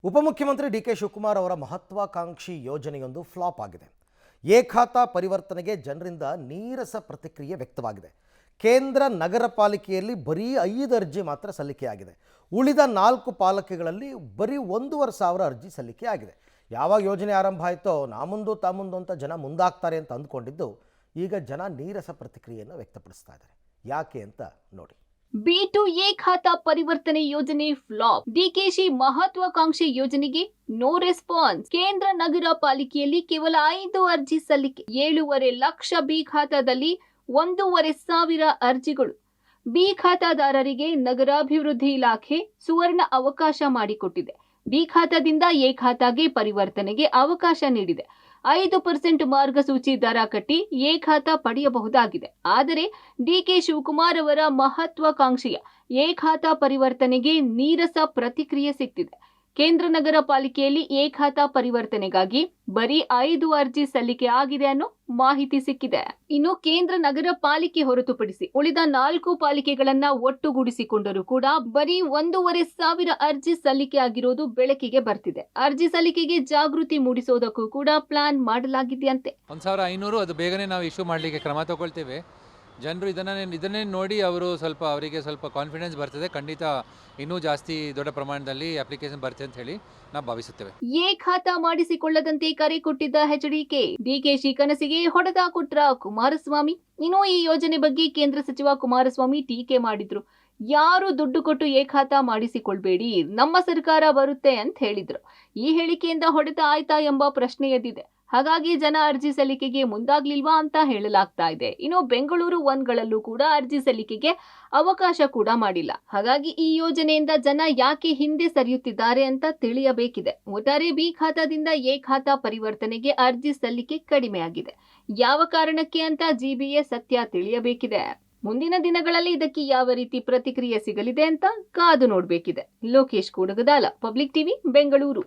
ಉಪಮುಖ್ಯಮಂತ್ರಿ ಡಿ.ಕೆ. ಶಿವಕುಮಾರ್ ಅವರ ಮಹತ್ವಾಕಾಂಕ್ಷಿ ಯೋಜನೆಯೊಂದು ಫ್ಲಾಪ್ ಆಗಿದೆ. ಖಾತಾ ಪರಿವರ್ತನೆಗೆ ಜನರಿಂದ ನೀರಸ ಪ್ರತಿಕ್ರಿಯೆ ವ್ಯಕ್ತವಾಗಿದೆ. ಕೇಂದ್ರ ನಗರ ಪಾಲಿಕೆಯಲ್ಲಿ ಬರೀ 5 ಅರ್ಜಿ ಮಾತ್ರ ಸಲ್ಲಿಕೆಯಾಗಿದೆ. ಉಳಿದ 4 ಪಾಲಿಕೆಗಳಲ್ಲಿ ಬರೀ 1,500 ಅರ್ಜಿ ಸಲ್ಲಿಕೆಯಾಗಿದೆ. ಯಾವಾಗ ಯೋಜನೆ ಆರಂಭ ಆಯಿತೋ ನಾಮುಂದು ತಾಮುಂದು ಅಂತ ಜನ ಮುಂದಾಗ್ತಾರೆ ಅಂತ ಅಂದ್ಕೊಂಡಿದ್ದು ಈಗ ಜನ ನೀರಸ ಪ್ರತಿಕ್ರಿಯೆಯನ್ನು ವ್ಯಕ್ತಪಡಿಸ್ತಾ ಇದ್ದಾರೆ. ಯಾಕೆ ಅಂತ ನೋಡಿ. B2A ಖಾತಾ ಪರಿವರ್ತನೆ ಯೋಜನೆ ಫ್ಲಾಪ್. ಡಿಕೆಶಿ ಮಹತ್ವಾಕಾಂಕ್ಷಿ ಯೋಜನೆಗೆ ನೋ ರೆಸ್ಪಾನ್ಸ್. ಕೇಂದ್ರ ನಗರ ಪಾಲಿಕೆಯಲ್ಲಿ ಕೇವಲ 5 ಅರ್ಜಿ ಸಲ್ಲಿಕೆ. 7.5 ಲಕ್ಷ ಬಿ ಖಾತಾದಲ್ಲಿ 1,500 ಅರ್ಜಿಗಳು. ಬಿ ಖಾತಾದಾರರಿಗೆ ನಗರಾಭಿವೃದ್ಧಿ ಇಲಾಖೆ ಸುವರ್ಣ ಅವಕಾಶ ಮಾಡಿಕೊಟ್ಟಿದೆ. ಬಿ ಖಾತಾದಿಂದ ಎ ಖಾತಾಗೆ ಪರಿವರ್ತನೆಗೆ ಅವಕಾಶ ನೀಡಿದೆ. 5% ಮಾರ್ಗಸೂಚಿ ದರ ಕಟ್ಟಿ ಎ ಖಾತಾ ಪಡೆಯಬಹುದಾಗಿದೆ. ಆದರೆ ಡಿ.ಕೆ. ಶಿವಕುಮಾರ್ ಅವರ ಮಹತ್ವಾಕಾಂಕ್ಷೆಯ ಎ ಖಾತಾ ಪರಿವರ್ತನೆಗೆ ನೀರಸ ಪ್ರತಿಕ್ರಿಯೆ ಸಿಕ್ತಿದೆ. ಕೇಂದ್ರ ನಗರ ಪಾಲಿಕೆಯಲ್ಲಿ ಎ ಖಾತಾ ಪರಿವರ್ತನೆಗಾಗಿ ಬರೀ 5 ಅರ್ಜಿ ಸಲ್ಲಿಕೆ ಆಗಿದೆ ಅನ್ನೋ ಮಾಹಿತಿ ಸಿಕ್ಕಿದೆ. ಇನ್ನು ಕೇಂದ್ರ ನಗರ ಪಾಲಿಕೆ ಹೊರತುಪಡಿಸಿ ಉಳಿದ 4 ಪಾಲಿಕೆಗಳನ್ನ ಒಟ್ಟುಗೂಡಿಸಿಕೊಂಡರೂ ಕೂಡ ಬರೀ 1,500 ಅರ್ಜಿ ಸಲ್ಲಿಕೆ ಆಗಿರೋದು ಬೆಳಕಿಗೆ ಬರ್ತಿದೆ. ಅರ್ಜಿ ಸಲ್ಲಿಕೆಗೆ ಜಾಗೃತಿ ಮೂಡಿಸೋದಕ್ಕೂ ಕೂಡ ಪ್ಲಾನ್ ಮಾಡಲಾಗಿದೆಯಂತೆ. 1,500 ಅದು ಬೇಗನೆ ನಾವು ಇಶ್ಯೂ ಮಾಡಲಿಕ್ಕೆ ಕ್ರಮ ತಗೊಳ್ತೇವೆ. ಜನರು ಇದನ್ನೇ ನೋಡಿ ಅವರಿಗೆ ಸ್ವಲ್ಪ ಕಾನ್ಫಿಡೆನ್ಸ್ ಬರ್ತದೆ. ಖಂಡಿತ ಇನ್ನೂ ಜಾಸ್ತಿ ದೊಡ್ಡ ಪ್ರಮಾಣದಲ್ಲಿ ಅಪ್ಲಿಕೇಶನ್ ಬರುತ್ತೆ ಅಂತ ಹೇಳಿ ನಾವು ಭಾವಿಸುತ್ತೇವೆ. ಎ ಖಾತಾ ಮಾಡಿಸಿಕೊಳ್ಳದಂತೆ ಕರೆ ಕೊಟ್ಟಿದ್ದ ಡಿಕೆಶಿ ಕನಸಿಗೆ ಹೊಡೆತ ಕೊಟ್ರ ಕುಮಾರಸ್ವಾಮಿ. ಇನ್ನು ಈ ಯೋಜನೆ ಬಗ್ಗೆ ಕೇಂದ್ರ ಸಚಿವ ಕುಮಾರಸ್ವಾಮಿ ಟೀಕೆ ಮಾಡಿದ್ರು. ಯಾರು ದುಡ್ಡು ಕೊಟ್ಟು ಎ ಖಾತಾ ಮಾಡಿಸಿಕೊಳ್ಬೇಡಿ, ನಮ್ಮ ಸರ್ಕಾರ ಬರುತ್ತೆ ಅಂತ ಹೇಳಿದ್ರು. ಈ ಹೇಳಿಕೆಯಿಂದ ಹೊಡೆತ ಆಯ್ತಾ ಎಂಬ ಪ್ರಶ್ನೆ ಎದ್ದಿದೆ. ಹಾಗಾಗಿ ಜನ ಅರ್ಜಿ ಸಲ್ಲಿಕೆಗೆ ಮುಂದಾಗ್ಲಿಲ್ವಾ ಅಂತ ಹೇಳಲಾಗ್ತಾ ಇದೆ. ಇನ್ನು ಬೆಂಗಳೂರು 1ಗಳಲ್ಲೂ ಕೂಡ ಅರ್ಜಿ ಸಲ್ಲಿಕೆಗೆ ಅವಕಾಶ ಕೂಡ ಮಾಡಿಲ್ಲ. ಹಾಗಾಗಿ ಈ ಯೋಜನೆಯಿಂದ ಜನ ಯಾಕೆ ಹಿಂದೆ ಸರಿಯುತ್ತಿದ್ದಾರೆ ಅಂತ ತಿಳಿಯಬೇಕಿದೆ. ಒಟ್ಟಾರೆ ಬಿ ಖಾತಾದಿಂದ ಎ ಖಾತಾ ಪರಿವರ್ತನೆಗೆ ಅರ್ಜಿ ಸಲ್ಲಿಕೆ ಕಡಿಮೆಯಾಗಿದೆ. ಯಾವ ಕಾರಣಕ್ಕೆ ಅಂತ ಜಿಬಿಎ ಸತ್ಯ ತಿಳಿಯಬೇಕಿದೆ. ಮುಂದಿನ ದಿನಗಳಲ್ಲಿ ಇದಕ್ಕೆ ಯಾವ ರೀತಿ ಪ್ರತಿಕ್ರಿಯೆ ಸಿಗಲಿದೆ ಅಂತ ಕಾದು ನೋಡಬೇಕಿದೆ. Lokesh Koodagadala, public TV, Bengaluru.